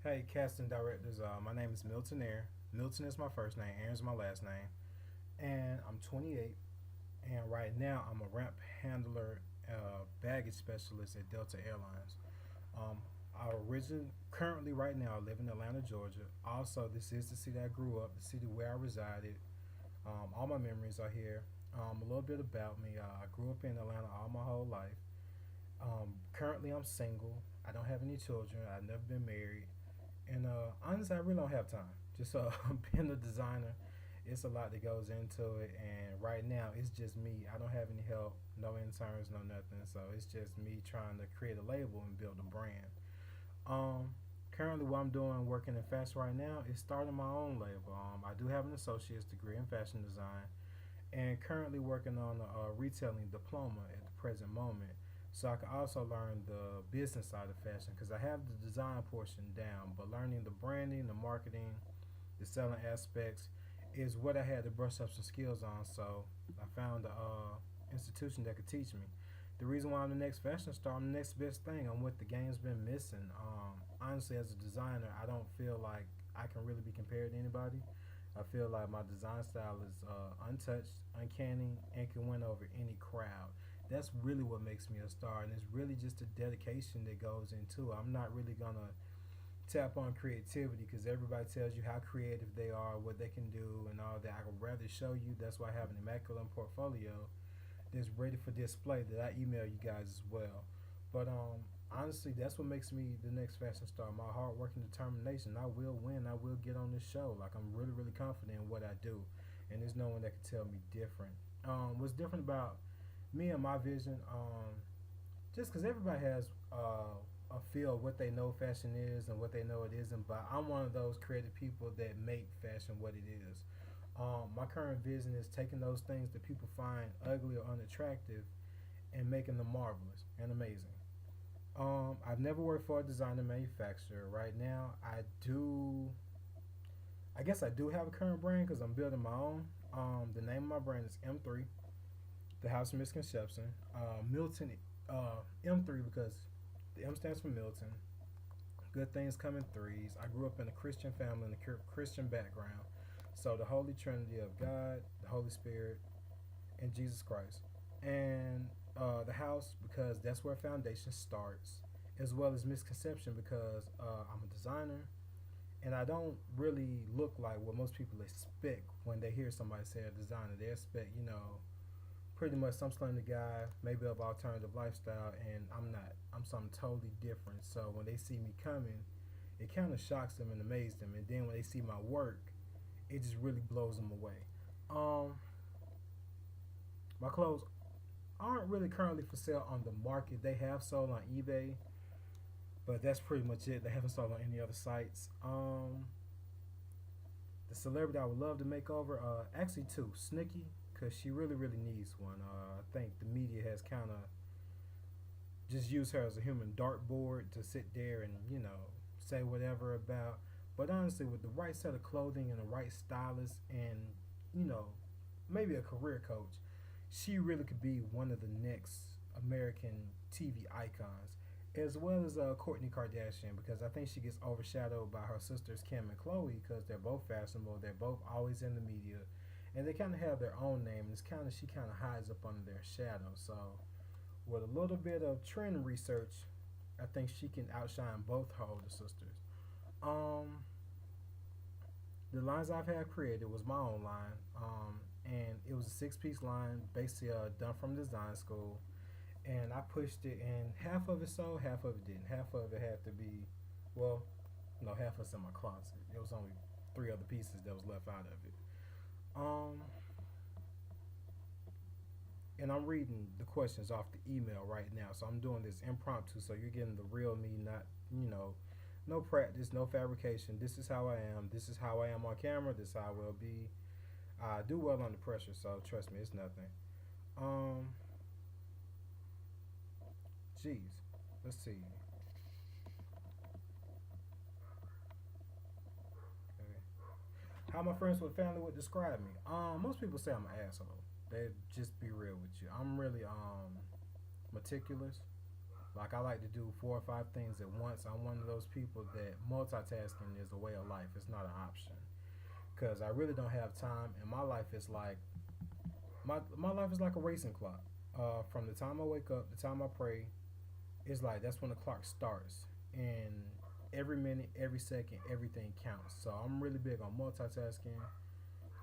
Hey, casting directors. My name is Milton Air. Milton is my first name. Aaron is my last name. And I'm 28. And right now, I'm a ramp handler, baggage specialist at Delta Airlines. Um, currently, right now, I live in Atlanta, Georgia. Also, this is the city I grew up, the city where I resided. All my memories are here. A little bit about me. I grew up in Atlanta all my whole life. Currently, I'm single. I don't have any children. I've never been married. And honestly, I really don't have time. Just being a designer, it's a lot that goes into it. And right now, it's just me. I don't have any help, no interns, no nothing. So it's just me trying to create a label and build a brand. Um, Currently, what I'm doing, working in fashion right now, is starting my own label. I do have an associate's degree in fashion design, and currently working on a retailing diploma at the present moment. So I can also learn the business side of fashion because I have the design portion down, but learning the branding, the marketing, the selling aspects is what I had to brush up some skills on. So I found a institution that could teach me. The reason why I'm the next fashion star, I'm the next best thing. I'm what the game's been missing. Honestly, as a designer, I don't feel like I can really be compared to anybody. I feel like my design style is untouched, uncanny, and can win over any crowd. That's really what makes me a star, and it's really just the dedication that goes into it. I'm not really gonna tap on creativity because everybody tells you how creative they are, what they can do, and all that. I would rather show you. That's why I have an immaculate portfolio that's ready for display that I email you guys as well. But honestly, that's what makes me the next fashion star. My hard work and determination. I will win. I will get on this show. Like I'm really, really confident in what I do, and there's no one that can tell me different. What's different about me and my vision? Just because everybody has a feel of what they know fashion is and what they know it isn't, but I'm one of those creative people that make fashion what it is. My current vision is taking those things that people find ugly or unattractive and making them marvelous and amazing. I've never worked for a designer manufacturer. Right now, I do. I guess I do have a current brand because I'm building my own. The name of my brand is M3, the House of Misconception. Milton, M3 because the M stands for Milton. Good things come in threes. I grew up in a Christian family and a Christian background. So the Holy Trinity of God, the Holy Spirit, and Jesus Christ. And the house because that's where foundation starts, as well as misconception because I'm a designer and I don't really look like what most people expect when they hear somebody say a designer. They expect, pretty much some slender guy, maybe of alternative lifestyle, and I'm not. I'm something totally different. So when they see me coming, it kind of shocks them and amazes them. And then when they see my work, it just really blows them away. Um, my clothes aren't really currently for sale on the market. They have sold on eBay, but that's pretty much it. They haven't sold on any other sites. The celebrity I would love to make over, actually two, Snooki, because she really, really needs one. I think the media has kind of just used her as a human dartboard to sit there and, say whatever about. But honestly, with the right set of clothing and the right stylist and, you know, maybe a career coach, she really could be one of the next American TV icons, as well as Kourtney Kardashian, because I think she gets overshadowed by her sisters Kim and Khloe because they're both fashionable, they're both always in the media, and they kind of have their own name. And it's kind of she kind of hides up under their shadow. So with a little bit of trend research, I think she can outshine both her older sisters. Um, the lines I've had created was my own line, and it was a six-piece line, basically done from design school. And I pushed it, and half of it sold, half of it didn't. Half of it had to be, well, no, half of it's in my closet. There was only three other pieces that was left out of it. Um, and I'm reading the questions off the email right now, so I'm doing this impromptu. So you're getting the real me, not no practice, no fabrication. This is how I am. This is how I am on camera. This is how I will be. I do well under pressure, so trust me, it's nothing. Um, Jeez, let's see. Okay. How my friends with family would describe me. Most people say I'm an asshole. They just be real with you. I'm really meticulous. Like I like to do 4 or 5 things at once. I'm one of those people that multitasking is a way of life. It's not an option because I really don't have time, and my life is like my life is like a racing clock. From the time I wake up, the time I pray, it's like that's when the clock starts, and every minute, every second, everything counts. So I'm really big on multitasking.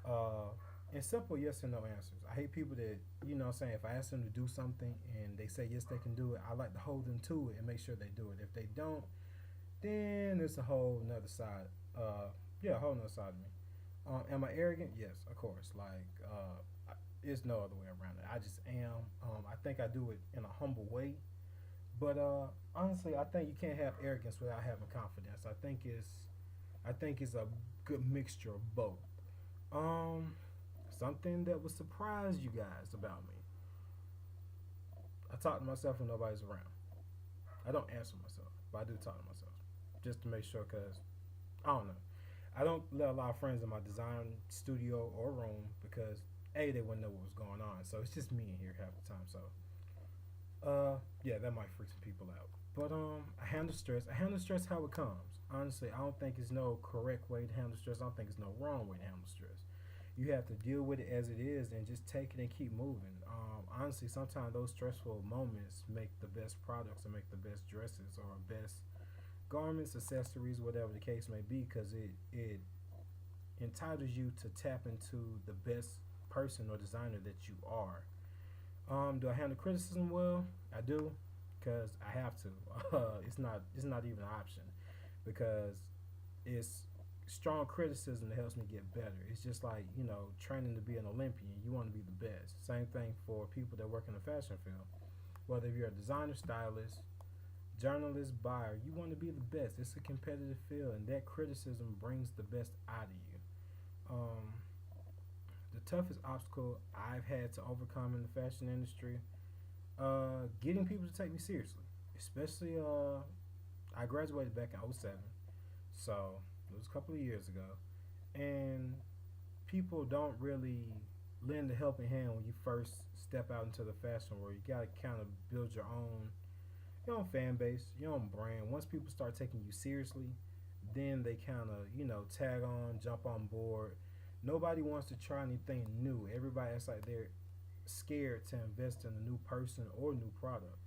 Uh, and simple yes and no answers. I hate people that, what I'm saying, if I ask them to do something and they say yes they can do it, I like to hold them to it and make sure they do it. If they don't, then it's a whole nother side. Yeah, a whole nother side of me. Am I arrogant? Yes, of course. Like, there's no other way around it. I just am. I think I do it in a humble way. But honestly, I think you can't have arrogance without having confidence. I think it's a good mixture of both. Um, Something that would surprise you guys about me. I talk to myself when nobody's around. I don't answer myself, but I do talk to myself just to make sure. Cause I don't know. I don't let a lot of friends in my design studio or room because they wouldn't know what was going on. So it's just me in here half the time. So yeah, that might freak some people out. But I handle stress. I handle stress how it comes. Honestly, I don't think there's no correct way to handle stress. I don't think there's no wrong way to handle stress. You have to deal with it as it is and just take it and keep moving. Honestly, sometimes those stressful moments make the best products or make the best dresses or best garments, accessories, whatever the case may be, because it entitles you to tap into the best person or designer that you are. Do I handle criticism well? I do, because I have to. It's not even an option, because it's strong criticism that helps me get better. It's just like training to be an Olympian. You want to be the best. Same thing for people that work in the fashion field. Whether you're a designer, stylist, journalist, buyer, you want to be the best. It's a competitive field, and that criticism brings the best out of you. Um, the toughest obstacle I've had to overcome in the fashion industry, getting people to take me seriously. Especially, I graduated back in '07, so it was a couple of years ago, and people don't really lend a helping hand when you first step out into the fashion world. You gotta kind of build your own fan base, your own brand. Once people start taking you seriously, then they kind of tag on, jump on board. Nobody wants to try anything new. Everybody acts like they're scared to invest in a new person or new product.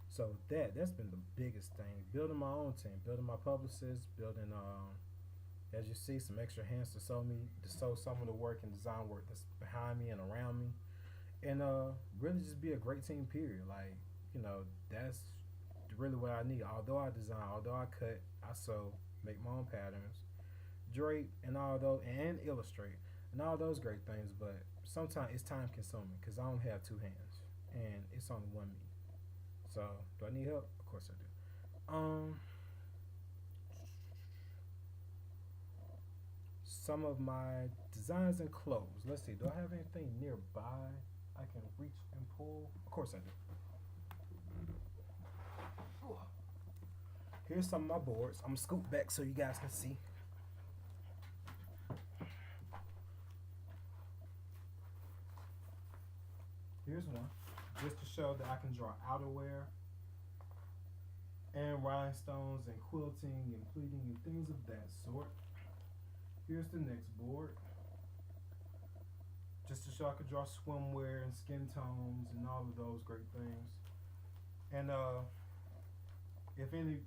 So that's been the biggest thing. Building my own team, building my publicist, building as you see, some extra hands to sew some of the work and design work that's behind me and around me, and really just be a great team. Period. Like that's really what I need. Although I design, although I cut, I sew, make my own patterns, drape, and all those, and illustrate, and all those great things. But sometimes it's time consuming because I don't have two hands, and it's only one me. So do I need help? Of course I do. Some of my designs and clothes. Let's see. Do I have anything nearby I can reach and pull? Of course I do. Here's some of my boards. I'm gonna scoot back so you guys can see. Here's one, just to show that I can draw outerwear and rhinestones and quilting and pleating and things of that sort. Here's the next board, just to show I could draw swimwear and skin tones and all of those great things. And if any,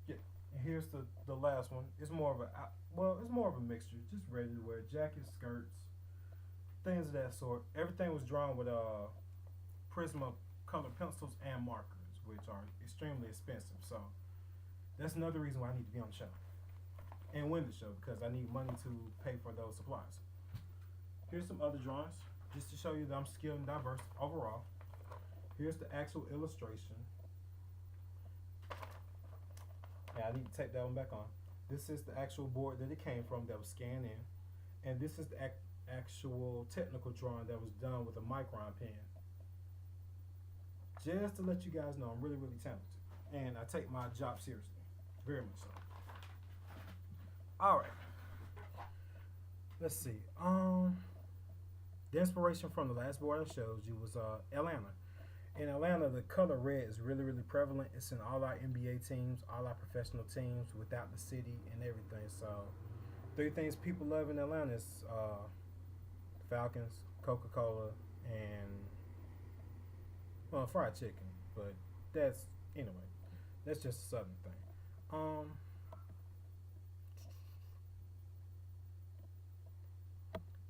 yeah. And here's the last one. It's more of a mixture. Just ready to wear jackets, skirts, things of that sort. Everything was drawn with Prisma colored pencils and markers, which are extremely expensive. So that's another reason why I need to be on the show and win the show, because I need money to pay for those supplies. Here's some other drawings, just to show you that I'm skilled and diverse overall. Here's the actual illustration. Yeah, I need to take that one back on. This is the actual board that it came from that was scanned in. And this is the actual technical drawing that was done with a micron pen. Just to let you guys know I'm really, really talented. And I take my job seriously. Very much so. Alright. Let's see. The inspiration from the last board I showed you was Atlanta. In Atlanta, the color red is really, really prevalent. It's in all our NBA teams, all our professional teams, without the city and everything. So, three things people love in Atlanta is Falcons, Coca Cola, and well, fried chicken. But that's anyway. That's just a southern thing. Um,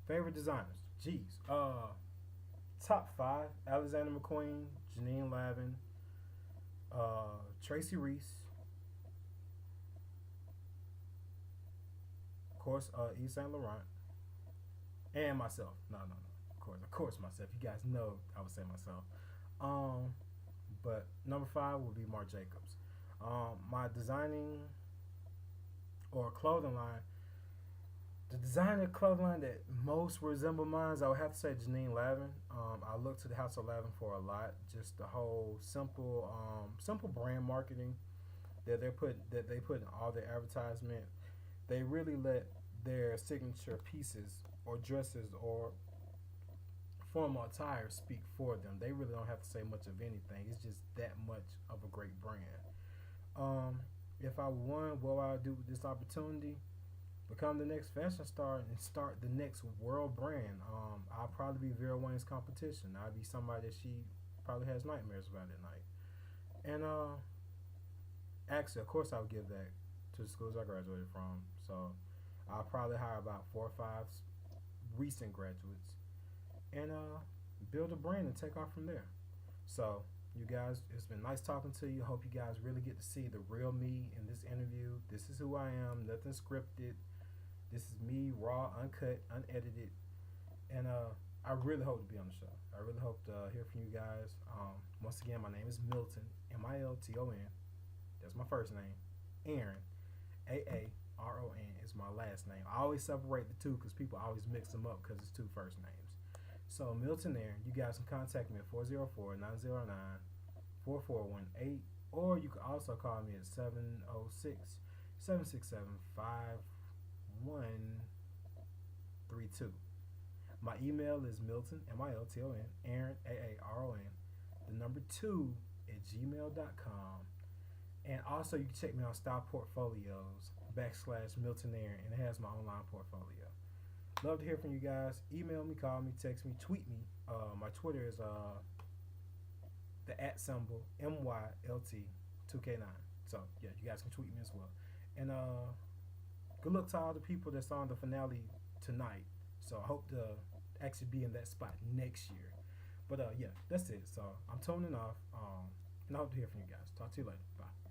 Favorite designers. Jeez. Top five: Alexander McQueen, Janine Lavin, Tracy Reese, of course, Yves Saint Laurent, and myself. No, no, no. Of course, myself. You guys know I would say myself. Um, but number five would be Marc Jacobs. My designing or clothing line, the designer clothing line that most resemble mine, I would have to say Janine Lavin. I look to the House of Lavin for a lot. Just the whole simple brand marketing that they put in all their advertisement. They really let their signature pieces or dresses or formal attire speak for them. They really don't have to say much of anything. It's just that much of a great brand. Um, if I won, what would I do with this opportunity? Become the next fashion star and start the next world brand. I'll probably be Vera Wang's competition. I'll be somebody that she probably has nightmares about at night. And actually, of course, I'll give that to the schools I graduated from. So I'll probably hire about 4 or 5 recent graduates and build a brand and take off from there. So, you guys, it's been nice talking to you. Hope you guys really get to see the real me in this interview. This is who I am, nothing scripted. This is me, raw, uncut, unedited. And I really hope to be on the show. I really hope to hear from you guys. Once again, my name is Milton, Milton. That's my first name. Aaron, Aaron is my last name. I always separate the two because people always mix them up because it's two first names. So Milton Aaron, you guys can contact me at 404-909-4418, or you can also call me at 706-767-5132. My email is Milton, Milton, Aaron, Aaron, the number 2 at gmail.com. And also, you can check me on Style Portfolios /Milton Aaron, and it has my online portfolio. Love to hear from you guys. Email me, call me, text me, tweet me. My Twitter is the @ symbol MYLT2K9. So, yeah, you guys can tweet me as well. And good luck to all the people that's on the finale tonight. So, I hope to actually be in that spot next year. But, yeah, that's it. So, I'm toning off. And I hope to hear from you guys. Talk to you later. Bye.